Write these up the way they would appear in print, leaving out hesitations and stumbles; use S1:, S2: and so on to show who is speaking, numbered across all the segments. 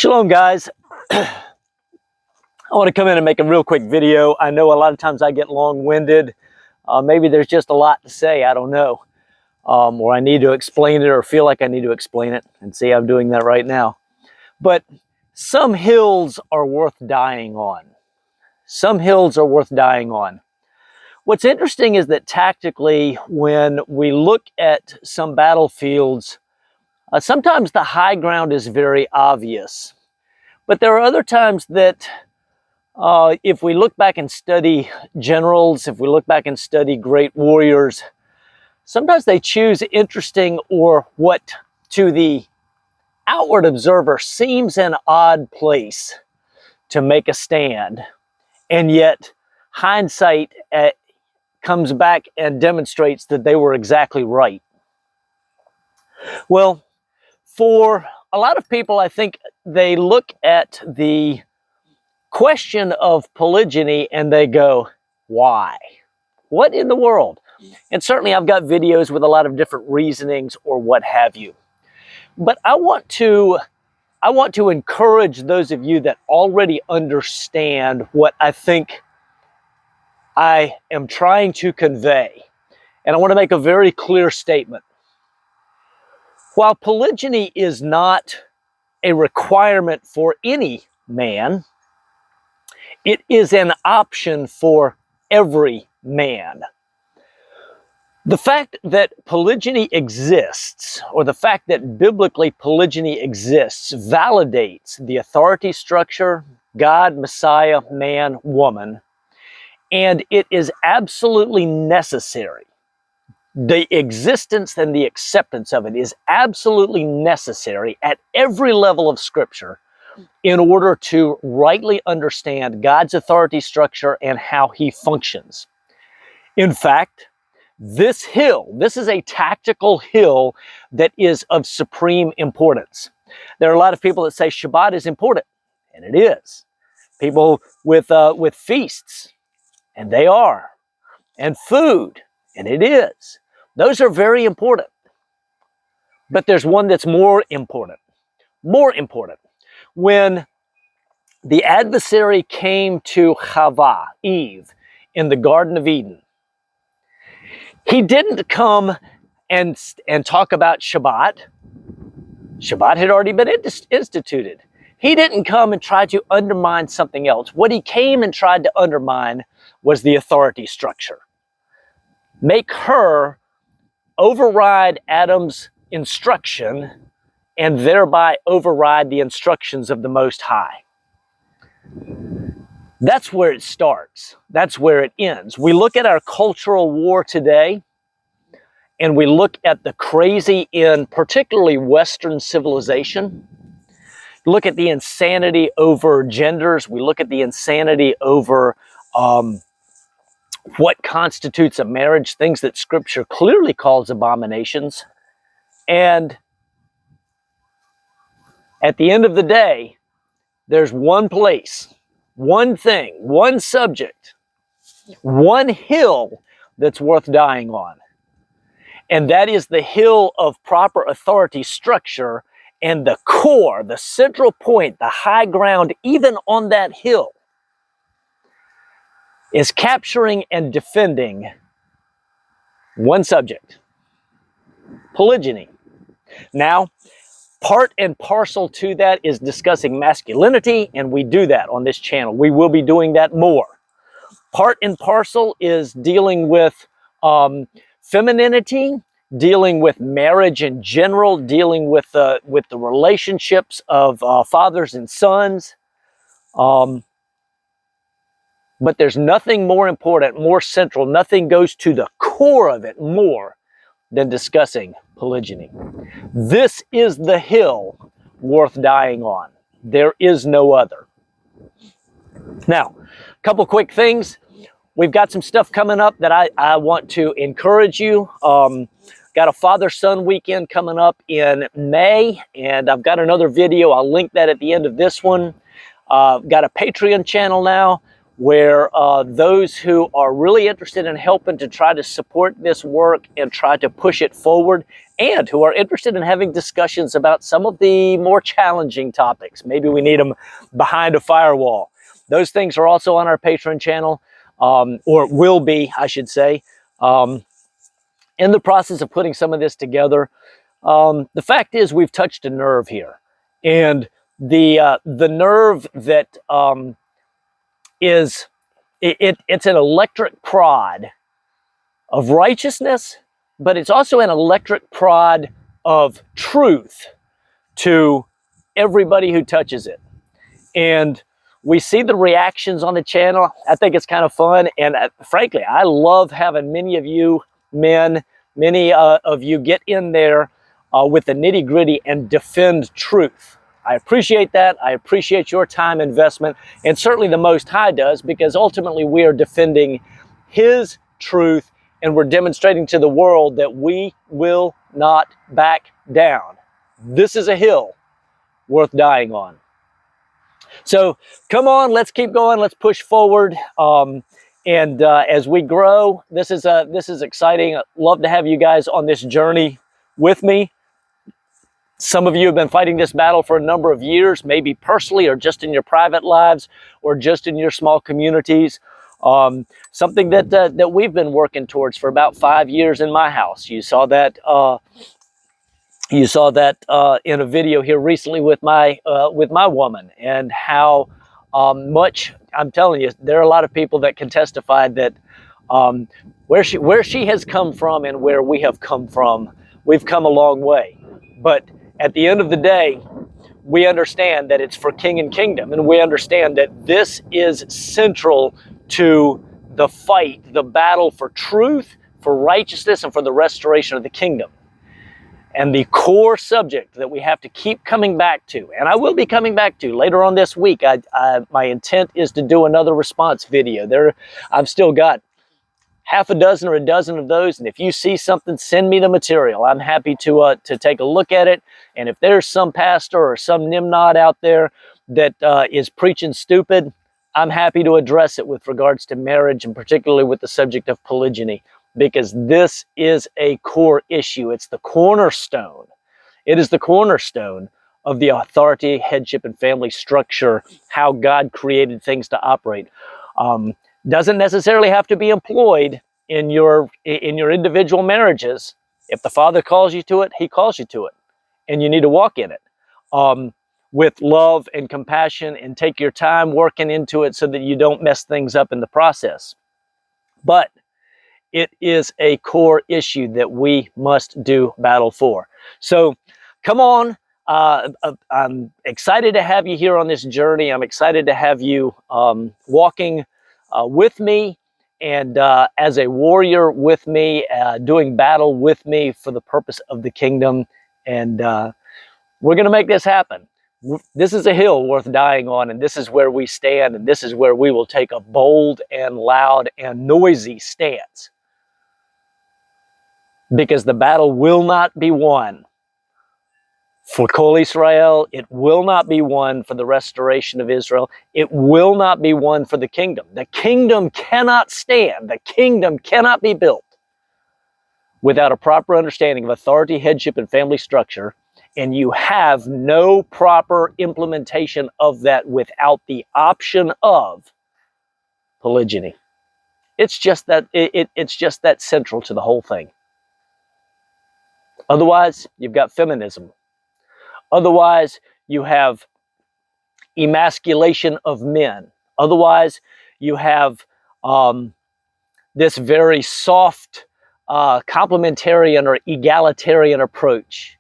S1: Shalom, guys. I want to come in and make a real quick video. I know a lot of times I get long-winded. Maybe there's just a lot to say, I don't know. Or I need to explain it or feel like I need to explain it. And see, I'm doing that right now. But some hills are worth dying on. Some hills are worth dying on. What's interesting is that tactically, when we look at some battlefields, sometimes the high ground is very obvious. But there are other times that if we look back and study generals, if we look back and study great warriors, sometimes they choose interesting or what to the outward observer seems an odd place to make a stand. And yet hindsight comes back and demonstrates that they were exactly right. Well, for a lot of people, I think they look at the question of polygyny and they go, why? What in the world? And certainly I've got videos with a lot of different reasonings or what have you. But I want to encourage those of you that already understand what I think I am trying to convey. And I want to make a very clear statement. While polygyny is not a requirement for any man, it is an option for every man. The fact that polygyny exists, or the fact that biblically polygyny exists, validates the authority structure, God, Messiah, man, woman, and it is absolutely necessary. The existence and the acceptance of it is absolutely necessary at every level of Scripture in order to rightly understand God's authority structure and how He functions. In fact, this is a tactical hill that is of supreme importance. There are a lot of people that say Shabbat is important, and it is. People with feasts, and they are. And food, and it is. Those are very important. But there's one that's more important. More important. When the adversary came to Chava, Eve, in the Garden of Eden, he didn't come and talk about Shabbat. Shabbat had already been instituted. He didn't come and try to undermine something else. What he came and tried to undermine was the authority structure. Make her override Adam's instruction and thereby override the instructions of the Most High. That's where it starts. That's where it ends. We look at our cultural war today, and we look at the crazy in particularly Western civilization. Look at the insanity over genders. We look at the insanity over what constitutes a marriage, things that Scripture clearly calls abominations. And at the end of the day, there's one place, one thing, one subject, one hill that's worth dying on. And that is the hill of proper authority structure, and the core, the central point, the high ground, even on that hill, is capturing and defending one subject, polygyny. Now, part and parcel to that is discussing masculinity, and we do that on this channel. We will be doing that more. Part and parcel is dealing with femininity, dealing with marriage in general, dealing with the relationships of fathers and sons. But there's nothing more important, more central, nothing goes to the core of it more than discussing polygyny. This is the hill worth dying on. There is no other. Now, a couple quick things. We've got some stuff coming up that I want to encourage you. Got a father-son weekend coming up in May, and I've got another video. I'll link that at the end of this one. Got a Patreon channel now. where those who are really interested in helping to try to support this work and try to push it forward, and who are interested in having discussions about some of the more challenging topics. Maybe we need them behind a firewall. Those things are also on our Patreon channel, or will be, I should say. In the process of putting some of this together, the fact is we've touched a nerve here. And the nerve that it's an electric prod of righteousness, but it's also an electric prod of truth to everybody who touches it. And we see the reactions on the channel. I think it's kind of fun. And frankly, I love having many of you men, many of you get in there with the nitty gritty and defend truth. I appreciate that. I appreciate your time investment, and certainly the Most High does, because ultimately we are defending His truth, and we're demonstrating to the world that we will not back down. This is a hill worth dying on. So come on, let's keep going. Let's push forward. And as we grow, this is exciting. I'd love to have you guys on this journey with me. Some of you have been fighting this battle for a number of years, maybe personally or just in your private lives or just in your small communities. Something that we've been working towards for about 5 years in my house. You saw that in a video here recently with my woman, and how much, I'm telling you, there are a lot of people that can testify that where she has come from and where we have come from, we've come a long way. But at the end of the day, we understand that it's for king and kingdom, and we understand that this is central to the fight, the battle for truth, for righteousness, and for the restoration of the kingdom. And the core subject that we have to keep coming back to, and I will be coming back to later on this week. My intent is to do another response video. I've still got half a dozen or a dozen of those, and if you see something, send me the material. I'm happy to take a look at it. And if there's some pastor or some nimnod out there that is preaching stupid, I'm happy to address it with regards to marriage, and particularly with the subject of polygyny, because this is a core issue. It's the cornerstone. It is the cornerstone of the authority, headship, and family structure, how God created things to operate. Doesn't necessarily have to be employed in your individual marriages. If the Father calls you to it, He calls you to it, and you need to walk in it with love and compassion, and take your time working into it so that you don't mess things up in the process. But it is a core issue that we must do battle for. So come on. I'm excited to have you here on this journey. I'm excited to have you walking with me, and as a warrior with me, doing battle with me for the purpose of the kingdom. And we're going to make this happen. This is a hill worth dying on, and this is where we stand, and this is where we will take a bold and loud and noisy stance. Because the battle will not be won for Kol Israel. It will not be won for the restoration of Israel. It will not be won for the kingdom. The kingdom cannot stand. The kingdom cannot be built without a proper understanding of authority, headship, and family structure. And you have no proper implementation of that without the option of polygyny. It's just that it's just that central to the whole thing. Otherwise, you've got feminism. Otherwise, you have emasculation of men. Otherwise, you have this very soft, complementarian or egalitarian approach.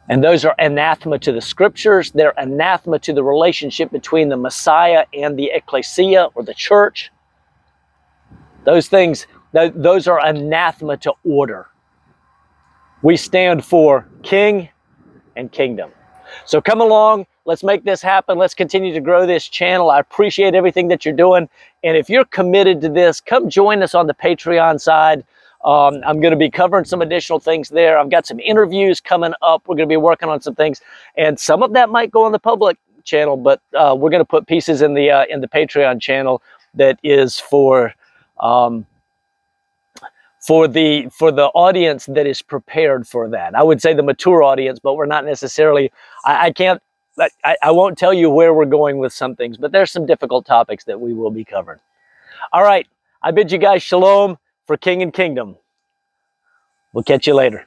S1: And those are anathema to the scriptures. They're anathema to the relationship between the Messiah and the ecclesia, or the church. Those things, those are anathema to order. We stand for king and kingdom. So come along, let's make this happen. Let's continue to grow this channel. I appreciate everything that you're doing. And if you're committed to this, come join us on the Patreon side. I'm going to be covering some additional things there. I've got some interviews coming up. We're going to be working on some things, and some of that might go on the public channel, but we're going to put pieces in the Patreon channel that is for the audience that is prepared for that. I would say the mature audience, but we're not necessarily. I won't tell you where we're going with some things, but there's some difficult topics that we will be covering. All right, I bid you guys shalom for King and Kingdom. We'll catch you later.